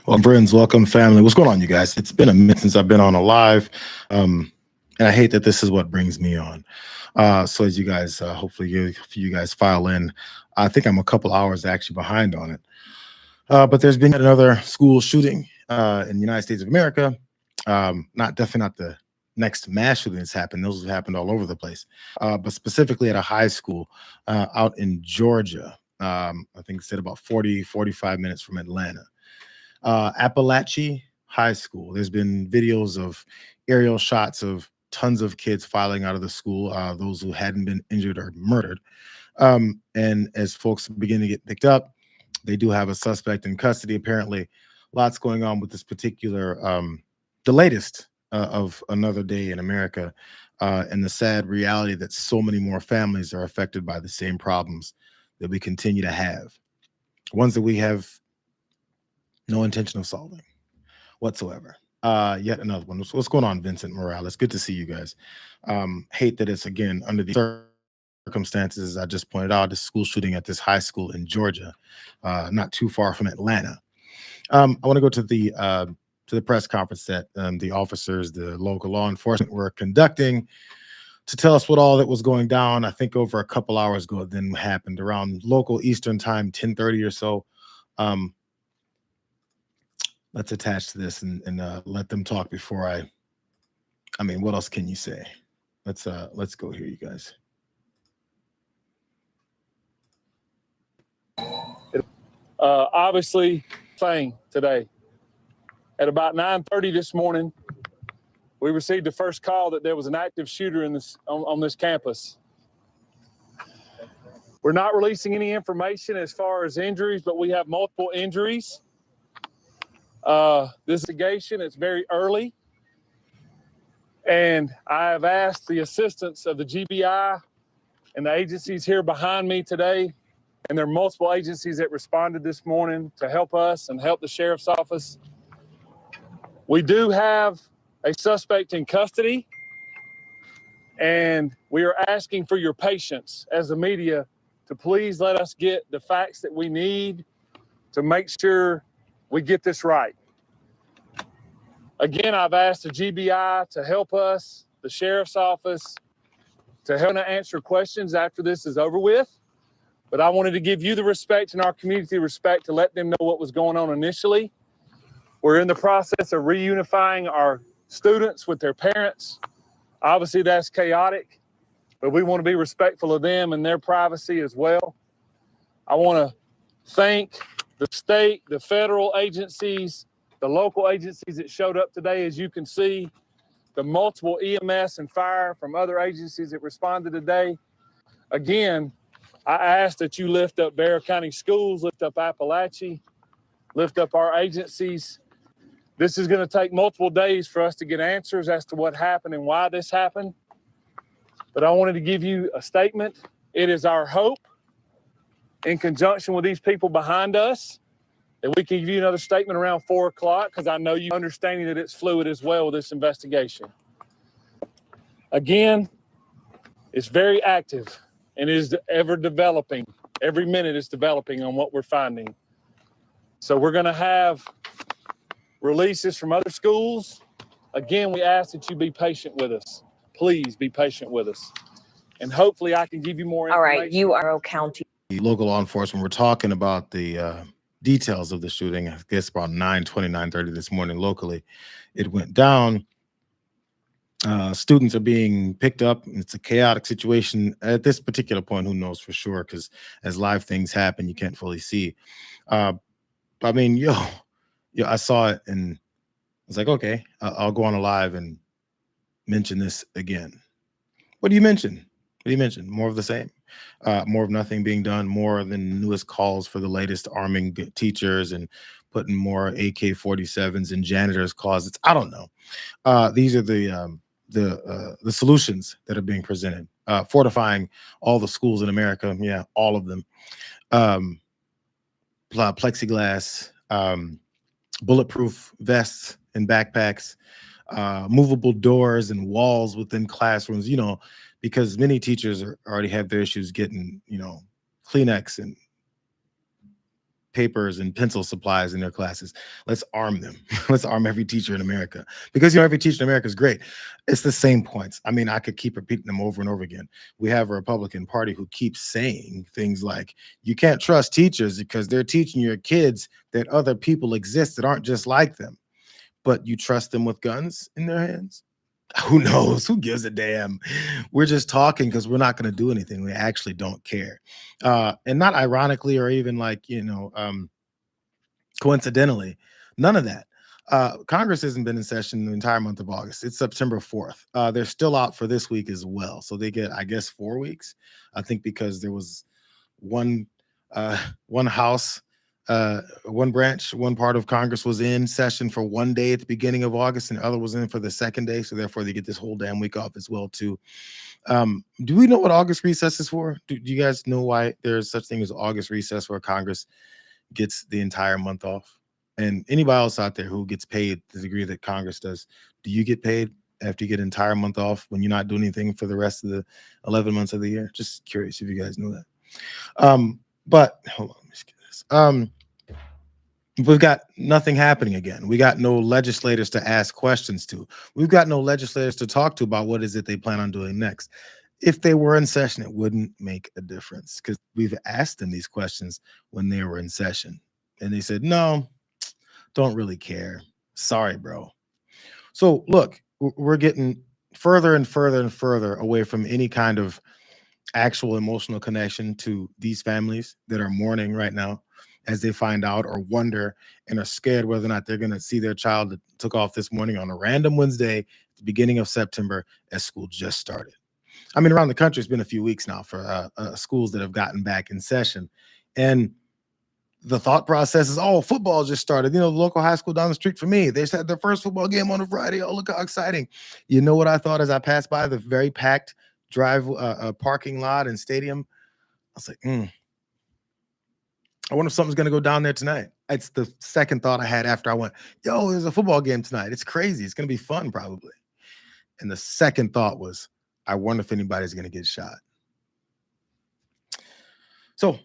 Well, friends, welcome, family. What's going on, you guys? It's been a minute since I've been on a live, and I hate that this is what brings me on. So, as you guys, hopefully, if you guys file in, I think I'm a couple hours actually behind on it. But there's been yet another school shooting in the United States of America. Not definitely not the next mass shooting that's happened; those have happened all over the place. But specifically at a high school out in Georgia. I think it said about 45 minutes from Atlanta. Appalachia High School. There's been videos of aerial shots of tons of kids filing out of the school, those who hadn't been injured or murdered. And as folks begin to get picked up, they do have a suspect in custody. Apparently, lots going on with this particular, the latest of another day in America, and the sad reality that so many more families are affected by the same problems that we continue to have, ones that we have no intention of solving whatsoever. Yet another one. What's going on, Vincent Morales? Good to see you guys. Hate that it's again under the circumstances I just pointed out. This school shooting at this high school in Georgia, not too far from Atlanta. I want to go to the press conference that the officers, the local law enforcement, were conducting to tell us what all that was going down. I think over a couple hours ago, it then happened around local Eastern time, 10:30 or so. Um, let's attach to this and let them talk before I mean, what else can you say? Let's go here, you guys. Obviously, thing today at about 9:30 this morning, we received the first call that there was an active shooter in this on this campus. We're not releasing any information as far as injuries, but we have multiple injuries. This investigation is very early, and I have asked the assistance of the GBI and the agencies here behind me today, and there are multiple agencies that responded this morning to help us and help the sheriff's office. We do have a suspect in custody, and we are asking for your patience as the media to please let us get the facts that we need to make sure we get this right. Again, I've asked the GBI to help us, the sheriff's office, to help answer questions after this is over with. But I wanted to give you the respect and our community respect to let them know what was going on initially. We're in the process of reunifying our students with their parents. Obviously, that's chaotic, but we want to be respectful of them and their privacy as well. I want to thank the state, the federal agencies, the local agencies that showed up today. As you can see, the multiple EMS and fire from other agencies that responded today. Again, I ask that you lift up Bexar County Schools, lift up Appalachia, lift up our agencies. This is going to take multiple days for us to get answers as to what happened and why this happened. But I wanted to give you a statement. It is our hope, in conjunction with these people behind us, that we can give you another statement around 4 o'clock, because I know you understanding that it's fluid as well with this investigation. Again, it's very active and is ever developing. Every minute is developing on what we're finding. So we're going to have releases from other schools. Again, we ask that you be patient with us. Please be patient with us. And hopefully I can give you more information. All right, you are County. The local law enforcement were talking about the details of the shooting. I guess about 9:20, 9:30 this morning locally. It went down. Students are being picked up. It's a chaotic situation at this particular point. Who knows for sure? Because as live things happen, you can't fully see. I mean, I saw it and I was like, okay, I'll go on a live and mention this again. What do you mention? What do you mention? More of the same. More of nothing being done. More than newest calls for the latest arming teachers and putting more AK-47s in janitors' closets. I don't know. These are the solutions that are being presented. Fortifying all the schools in America. Yeah, all of them. Plexiglass, bulletproof vests and backpacks, movable doors and walls within classrooms, because many teachers already have their issues getting, Kleenex and papers and pencil supplies in their classes. Let's arm them. Let's arm every teacher in America, because every teacher in America is great. It's the same points. I mean, I could keep repeating them over and over again. We have a Republican Party who keeps saying things like, you can't trust teachers because they're teaching your kids that other people exist that aren't just like them. But you trust them with guns in their hands? Who knows? Who gives a damn? We're just talking because we're not going to do anything. We actually don't care. And not ironically or even coincidentally, none of that. Congress hasn't been in session the entire month of August. It's September 4th. They're still out for this week as well. So they get, I guess, 4 weeks. I think because there was one house, one branch, one part of Congress was in session for one day at the beginning of August, and the other was in for the second day. So therefore, they get this whole damn week off as well too. Do we know what August recess is for? Do you guys know why there's such thing as August recess, where Congress gets the entire month off? And anybody else out there who gets paid the degree that Congress does, do you get paid after you get an entire month off when you're not doing anything for the rest of the 11 months of the year? Just curious if you guys know that. But hold on, let me just get this. We've got nothing happening again. We got no legislators to ask questions to. We've got no legislators to talk to about what is it they plan on doing next. If they were in session, it wouldn't make a difference, because we've asked them these questions when they were in session, and they said, no, don't really care. Sorry, bro. So look, we're getting further and further and further away from any kind of actual emotional connection to these families that are mourning right now, as they find out or wonder and are scared whether or not they're going to see their child that took off this morning on a random Wednesday at the beginning of September as school just started. I mean, around the country, it's been a few weeks now for schools that have gotten back in session. And the thought process is, oh, football just started. The local high school down the street for me, they just had their first football game on a Friday. Oh, look how exciting. You know what I thought as I passed by the very packed parking lot and stadium? I was like, I wonder if something's going to go down there tonight. It's the second thought I had after I went, yo, there's a football game tonight. It's crazy. It's going to be fun probably. And the second thought was, I wonder if anybody's going to get shot. So,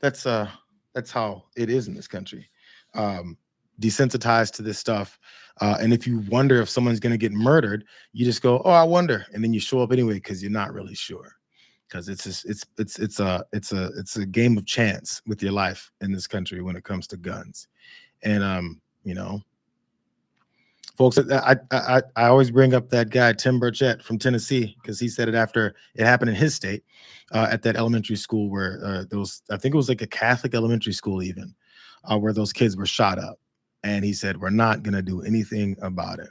that's how it is in this country. Desensitized to this stuff. And if you wonder if someone's going to get murdered, you just go, oh, I wonder. And then you show up anyway, because you're not really sure. Because it's a game of chance with your life in this country when it comes to guns. And folks, I always bring up that guy Tim Burchett from Tennessee, because he said it after it happened in his state, at that elementary school where I think it was like a Catholic elementary school even, where those kids were shot up. And he said, we're not going to do anything about it.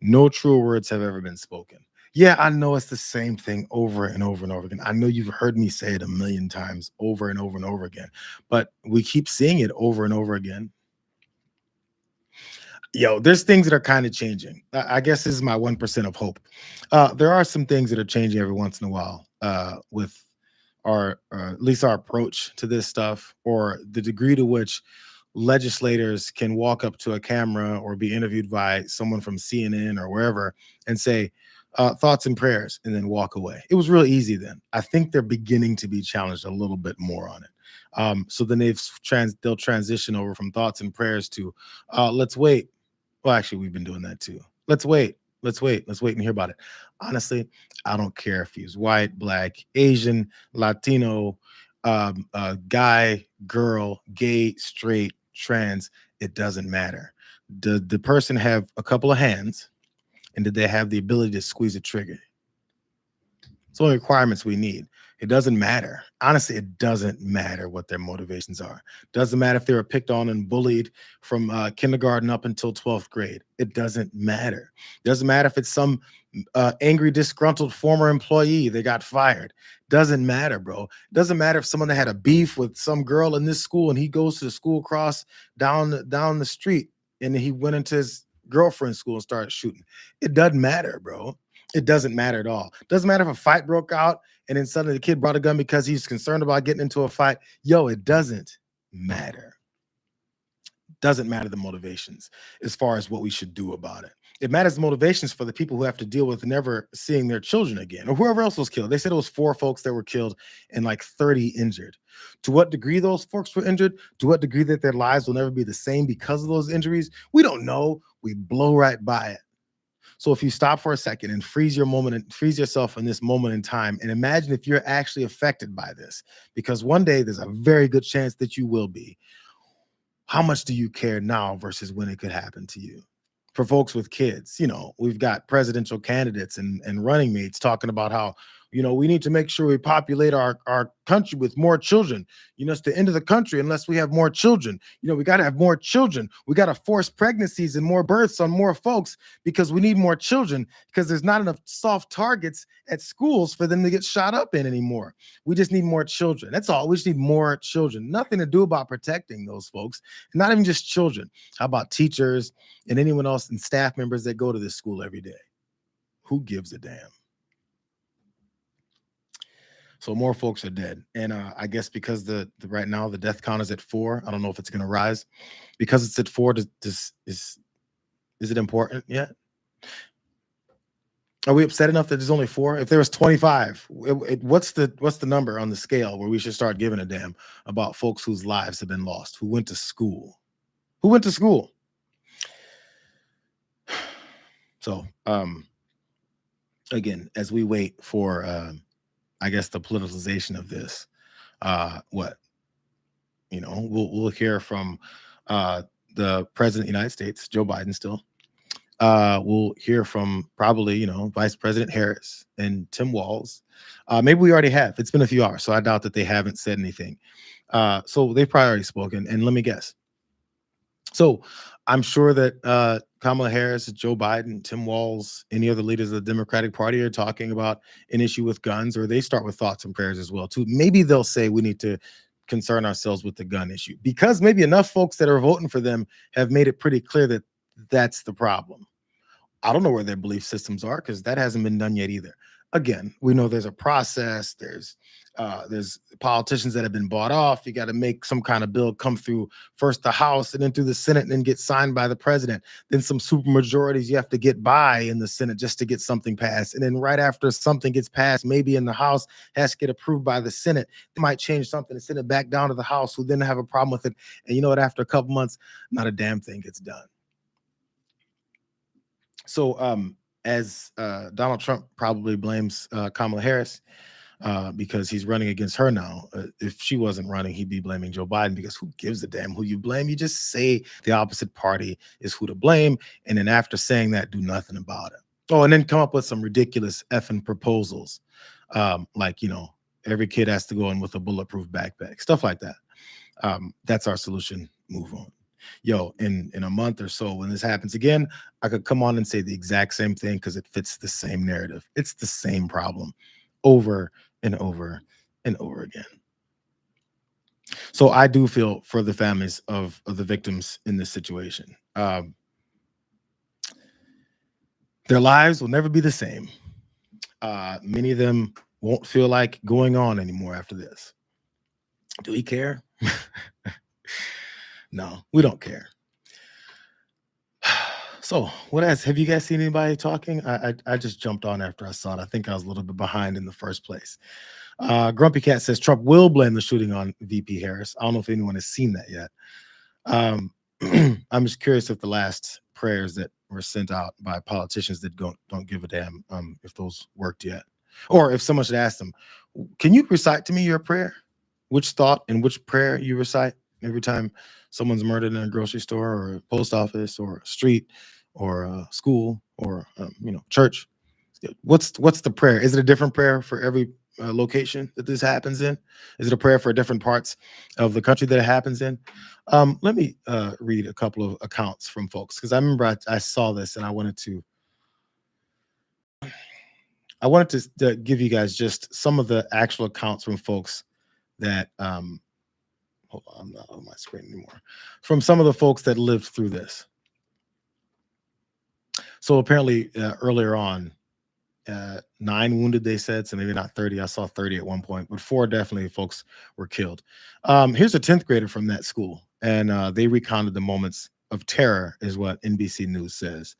No true words have ever been spoken. Yeah, I know it's the same thing over and over and over again. I know you've heard me say it a million times over and over and over again, but we keep seeing it over and over again. There's things that are kind of changing. I guess this is my 1% of hope. There are some things that are changing every once in a while with at least our approach to this stuff, or the degree to which legislators can walk up to a camera or be interviewed by someone from CNN or wherever and say, thoughts and prayers, and then walk away. It was real easy then. I think they're beginning to be challenged a little bit more on it. So then they'll transition over from thoughts and prayers to let's wait. Well, actually, we've been doing that too. Let's wait and hear about it. Honestly, I don't care if he's white, black, Asian, Latino, guy, girl, gay, straight, trans. It doesn't matter. Did the person have a couple of hands, and did they have the ability to squeeze a trigger? It's only requirements we need. It doesn't matter. Honestly, it doesn't matter what their motivations are. Doesn't matter if they were picked on and bullied from kindergarten up until 12th grade. It doesn't matter. Doesn't matter if it's some angry, disgruntled former employee that got fired. Doesn't matter, bro. Doesn't matter if someone that had a beef with some girl in this school, and he goes to the school across down the street, and he went into his girlfriend's school and started shooting. It doesn't matter, bro. It doesn't matter at all. Doesn't matter if a fight broke out and then suddenly the kid brought a gun because he's concerned about getting into a fight. It doesn't matter. doesn't matter the motivations as far as what we should do about it. It matters the motivations for the people who have to deal with never seeing their children again or whoever else was killed. They said it was 4 folks that were killed and like 30 injured. To what degree those folks were injured, to what degree that their lives will never be the same because of those injuries, we don't know. We blow right by it. So if you stop for a second and freeze your moment and freeze yourself in this moment in time and imagine if you're actually affected by this, because one day there's a very good chance that you will be. How much do you care now versus when it could happen to you? For folks with kids, we've got presidential candidates and running mates talking about how, we need to make sure we populate our country with more children. It's the end of the country unless we have more children. We got to have more children. We got to force pregnancies and more births on more folks because we need more children because there's not enough soft targets at schools for them to get shot up in anymore. We just need more children. That's all. We just need more children. Nothing to do about protecting those folks. Not even just children. How about teachers and anyone else and staff members that go to this school every day? Who gives a damn? So more folks are dead. And I guess because the right now the death count is at 4. I don't know if it's going to rise. Because it's at 4, is it important yet? Are we upset enough that there's only 4? If there was 25, what's the number on the scale where we should start giving a damn about folks whose lives have been lost, who went to school? Who went to school? So again, as we wait for I guess the politicization of this, we'll hear from the president of the United States, Joe Biden still. We'll hear from probably, Vice President Harris and Tim Walz. Maybe we already have. It's been a few hours, so I doubt that they haven't said anything. So they've probably already spoken. And let me guess. So I'm sure that Kamala Harris, Joe Biden, Tim Walz, any other leaders of the Democratic Party are talking about an issue with guns, or they start with thoughts and prayers as well, too. Maybe they'll say we need to concern ourselves with the gun issue because maybe enough folks that are voting for them have made it pretty clear that that's the problem. I don't know where their belief systems are because that hasn't been done yet either. Again, we know there's a process. There's politicians that have been bought off. You got to make some kind of bill come through first the House and then through the Senate and then get signed by the president. Then some super majorities you have to get by in the Senate just to get something passed. And then right after something gets passed, maybe in the House, has to get approved by the Senate. They might change something and send it back down to the House, who then have a problem with it. And you know what? After a couple months, not a damn thing gets done. So as Donald Trump probably blames Kamala Harris because he's running against her now. If she wasn't running, he'd be blaming Joe Biden because who gives a damn who you blame? You just say the opposite party is who to blame. And then after saying that, do nothing about it. Oh, and then come up with some ridiculous effing proposals. Like, every kid has to go in with a bulletproof backpack, stuff like that. That's our solution. Move on. In a month or so, when this happens again, I could come on and say the exact same thing because it fits the same narrative. It's the same problem over and over and over again. So I do feel for the families of the victims in this situation. Their lives will never be the same. Many of them won't feel like going on anymore after this. Do we care? No, we don't care. So what else? Have you guys seen anybody talking? I just jumped on after I saw it. I think I was a little bit behind in the first place. Grumpy Cat says Trump will blame the shooting on VP Harris. I don't know if anyone has seen that yet. I'm just curious if the last prayers that were sent out by politicians that don't give a damn if those worked yet. Or if someone should ask them, can you recite to me your prayer? Which thought and which prayer you recite every time someone's murdered in a grocery store or a post office or a street or a school or church. What's the prayer? Is it a different prayer for every location that this happens in? Is it a prayer for different parts of the country that it happens in? Let me read a couple of accounts from folks because I remember I saw this and I wanted to give you guys just some of the actual accounts from folks that hold on, I'm not on my screen anymore. From some of the folks that lived through this. So apparently earlier on, 9 wounded, they said, so maybe not 30. I saw 30 at one point, but 4 definitely folks were killed. Here's a 10th grader from that school. and they recounted the moments of terror, is what NBC News says.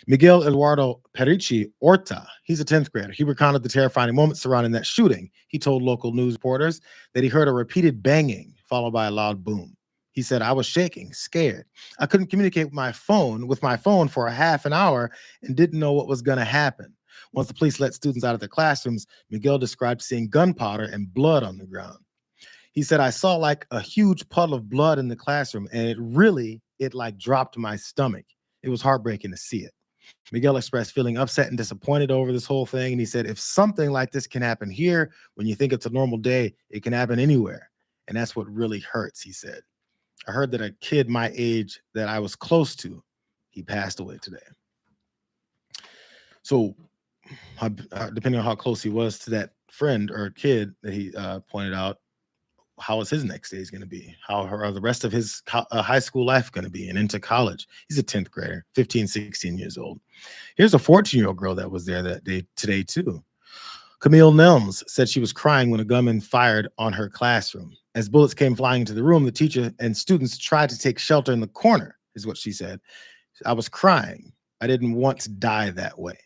Miguel Eduardo Perici Orta, he's a 10th grader. He recounted the terrifying moments surrounding that shooting. He told local news reporters that he heard a repeated banging followed by a loud boom. He said, I was shaking, scared. I couldn't communicate with my phone for a half an hour and didn't know what was going to happen. Once the police let students out of their classrooms, Miguel described seeing gunpowder and blood on the ground. He said, I saw like a huge puddle of blood in the classroom, and it like dropped my stomach. It was heartbreaking to see it. Miguel expressed feeling upset and disappointed over this whole thing. And he said, if something like this can happen here, when you think it's a normal day, it can happen anywhere. And that's what really hurts, he said. I heard that a kid my age that I was close to, he passed away today. So depending on how close he was to that friend or kid that he pointed out, how is his next day going to be? How are the rest of his high school life going to be and into college? He's a 10th grader, 15, 16 years old. Here's a 14-year-old girl that was there that day today too. Camille Nelms said she was crying when a gunman fired on her classroom. As bullets came flying into the room, the teacher and students tried to take shelter in the corner, is what she said. I was crying. I didn't want to die that way.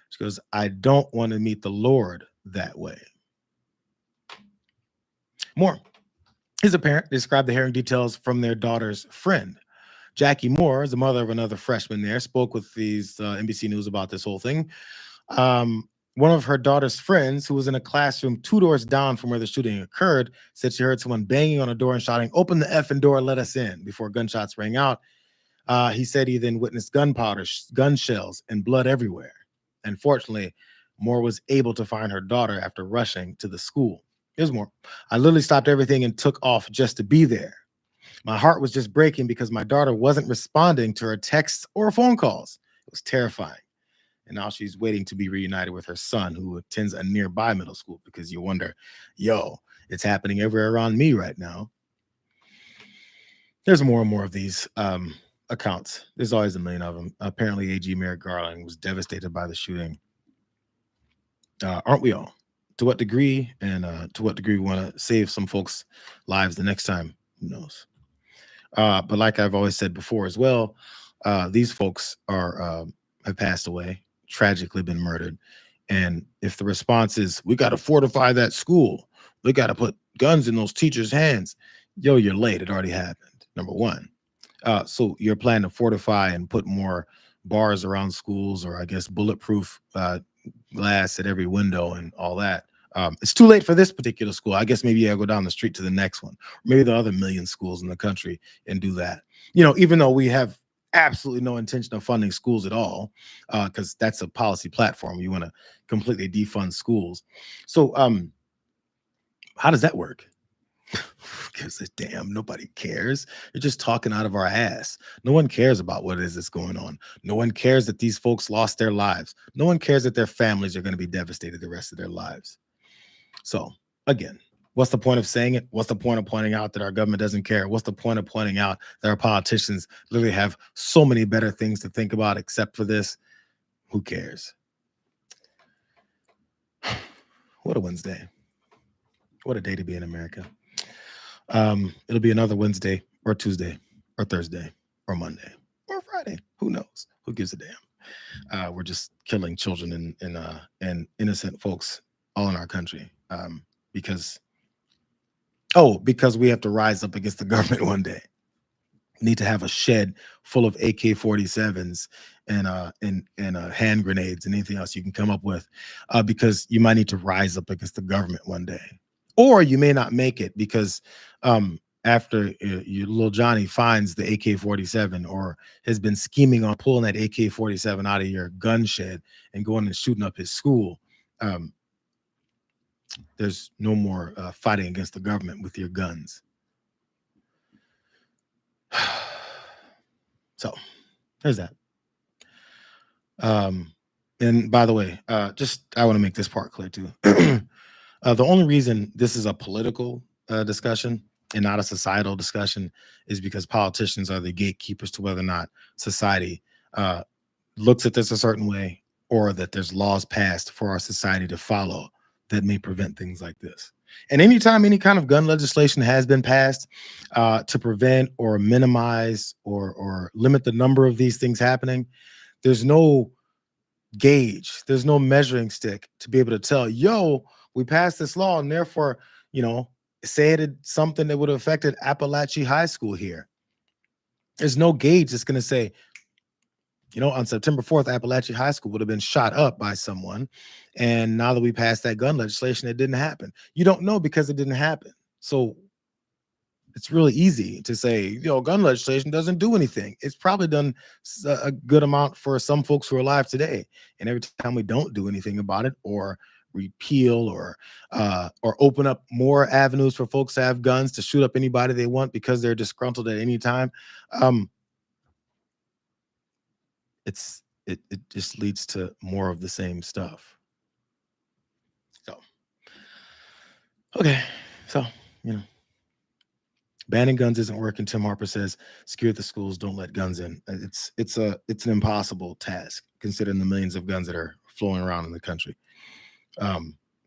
She goes, I don't want to meet the Lord that way. More. His parent described the harrowing details from their daughter's friend. Jackie Moore, the mother of another freshman there, spoke with these NBC News about this whole thing. One of her daughter's friends, who was in a classroom 2 doors down from where the shooting occurred, said she heard someone banging on a door and shouting, open the effing door, let us in, before gunshots rang out. He said he then witnessed gunpowder, gun shells, and blood everywhere. Unfortunately, Moore was able to find her daughter after rushing to the school. Here's more. I literally stopped everything and took off just to be there. My heart was just breaking because my daughter wasn't responding to her texts or phone calls. It was terrifying. And now she's waiting to be reunited with her son, who attends a nearby middle school, because you wonder, it's happening everywhere around me right now. There's more and more of these accounts. There's always a million of them. Apparently, AG Merrick Garland was devastated by the shooting. Aren't we all? To what degree, and to what degree we want to save some folks' lives the next time, who knows? But like I've always said before as well, these folks have passed away, tragically been murdered. And if the response is, we got to fortify that school, we got to put guns in those teachers' hands, you're late. It already happened, number one. So you're planning to fortify and put more bars around schools, or I guess bulletproof glass at every window and all that. It's too late for this particular school. I guess maybe I'll go down the street to the next one, maybe the other million schools in the country, and do that. Even though we have absolutely no intention of funding schools at all, because that's a policy platform. You want to completely defund schools. So how does that work? Gives a damn. Nobody cares. You're just talking out of our ass. No one cares about what it is that's going on. No one cares that these folks lost their lives. No one cares that their families are going to be devastated the rest of their lives. So again, what's the point of saying it? What's the point of pointing out that our government doesn't care? What's the point of pointing out that our politicians literally have so many better things to think about except for this? Who cares? What a Wednesday. What a day to be in America. It'll be another Wednesday or Tuesday or Thursday or Monday or Friday. Who knows? Who gives a damn? We're just killing children and innocent folks all in our country. Because we have to rise up against the government one day. We need to have a shed full of AK-47s and hand grenades and anything else you can come up with, because you might need to rise up against the government one day. Or you may not make it because after your little Johnny finds the AK-47 or has been scheming on pulling that AK-47 out of your gun shed and going and shooting up his school, there's no more fighting against the government with your guns. So there's that. And by the way, I want to make this part clear too. The only reason this is a political discussion and not a societal discussion is because politicians are the gatekeepers to whether or not society looks at this a certain way, or that there's laws passed for our society to follow that may prevent things like this. And anytime any kind of gun legislation has been passed to prevent or minimize or limit the number of these things happening, there's no gauge, there's no measuring stick to be able to tell, yo, we passed this law, and therefore, you know, say it had something that would have affected Appalachia High School here. There's no gauge that's going to say, you know, on September 4th, Appalachia High School would have been shot up by someone. And now that we passed that gun legislation, it didn't happen. You don't know because it didn't happen. So it's really easy to say, you know, gun legislation doesn't do anything. It's probably done a good amount for some folks who are alive today. And every time we don't do anything about it, or repeal or open up more avenues for folks to have guns to shoot up anybody they want because they're disgruntled at any time, it just leads to more of the same stuff. So, okay, so you know, banning guns isn't working. Tim Harper says, secure the schools, don't let guns in. It's an impossible task considering the millions of guns that are flowing around in the country.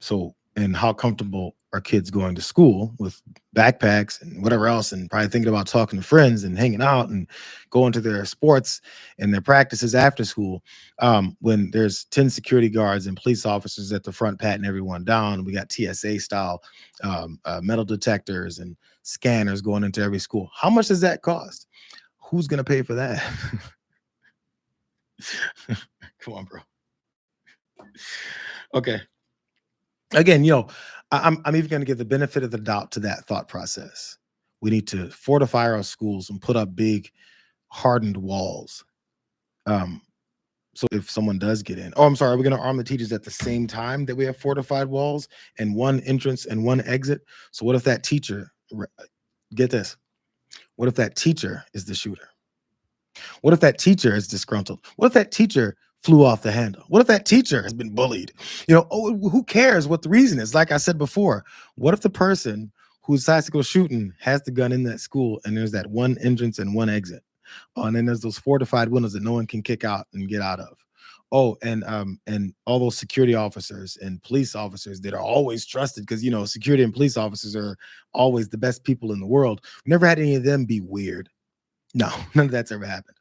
So, and how comfortable are kids going to school with backpacks and whatever else, and probably thinking about talking to friends and hanging out and going to their sports and their practices after school, when there's 10 security guards and police officers at the front patting everyone down. We got TSA style metal detectors and scanners going into every school. How much does that cost? Who's going to pay for that? Come on, bro. Okay. Again, you know, I'm even going to give the benefit of the doubt to that thought process. We need to fortify our schools and put up big hardened walls. So if someone does get in, oh, I'm sorry, are we going to arm the teachers at the same time that we have fortified walls and one entrance and one exit? So what if that teacher, get this, what if that teacher is the shooter? What if that teacher is disgruntled? What if that teacher flew off the handle? What if that teacher has been bullied? You know, who cares what the reason is? Like I said before, what if the person who decides to go shooting has the gun in that school and there's that one entrance and one exit? Oh, and then there's those fortified windows that no one can kick out and get out of. Oh, and all those security officers and police officers that are always trusted, because you know security and police officers are always the best people in the world. We never had any of them be weird. No, none of that's ever happened.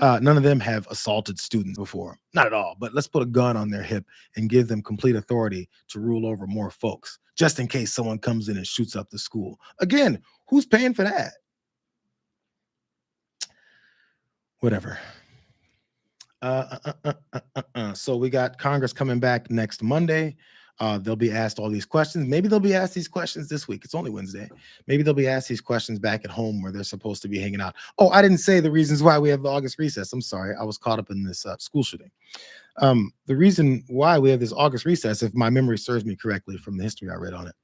None of them have assaulted students before. Not at all. But let's put a gun on their hip and give them complete authority to rule over more folks, just in case someone comes in and shoots up the school. Again, who's paying for that? Whatever. So we got Congress coming back next Monday. They'll be asked all these questions. Maybe they'll be asked these questions this week. It's only Wednesday. Maybe they'll be asked these questions back at home where they're supposed to be hanging out. Oh, I didn't say the reasons why we have the August recess. I'm sorry. I was caught up in this school shooting. The reason why we have this August recess, if my memory serves me correctly from the history I read on it,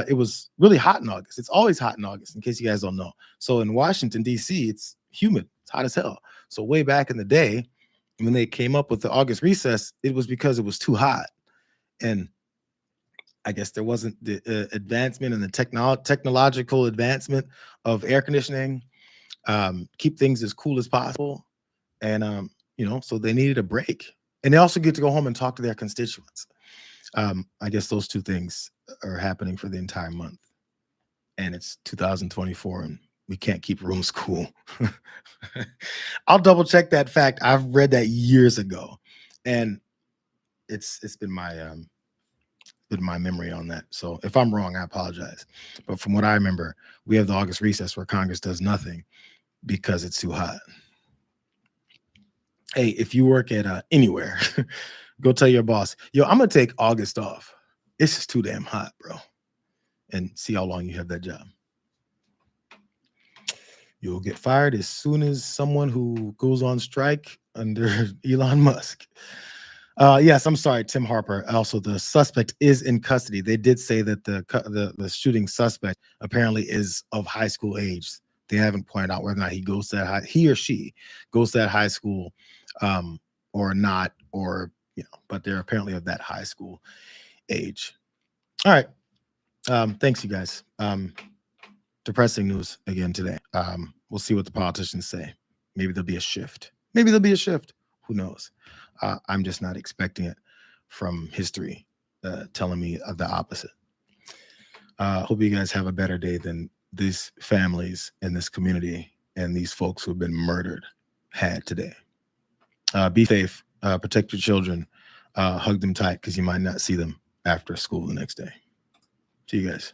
it was really hot in August. It's always hot in August, in case you guys don't know. So in Washington, D.C., it's humid. It's hot as hell. So way back in the day, when they came up with the August recess, it was because it was too hot. And I guess there wasn't the advancement and the technological advancement of air conditioning, keep things as cool as possible. And, you know, so they needed a break. And they also get to go home and talk to their constituents. I guess those two things are happening for the entire month. And it's 2024 and we can't keep rooms cool. I'll double check that fact. I've read that years ago. And it's been my memory on that. So if I'm wrong, I apologize. But from what I remember, we have the August recess where Congress does nothing because it's too hot. Hey, if you work at anywhere, go tell your boss, yo, I'm going to take August off. It's just too damn hot, bro. And see how long you have that job. You'll get fired as soon as someone who goes on strike under Elon Musk. Yes, I'm sorry, Tim Harper. Also, the suspect is in custody. They did say that the shooting suspect apparently is of high school age. They haven't pointed out whether or not he or she goes to that high school or not, or you know, but they're apparently of that high school age. All right. Thanks, you guys. Depressing news again today. We'll see what the politicians say. Maybe there'll be a shift. Who knows? I'm just not expecting it from history telling me the opposite. Hope you guys have a better day than these families in this community and these folks who have been murdered had today. Be safe, protect your children, hug them tight because you might not see them after school the next day. See you guys.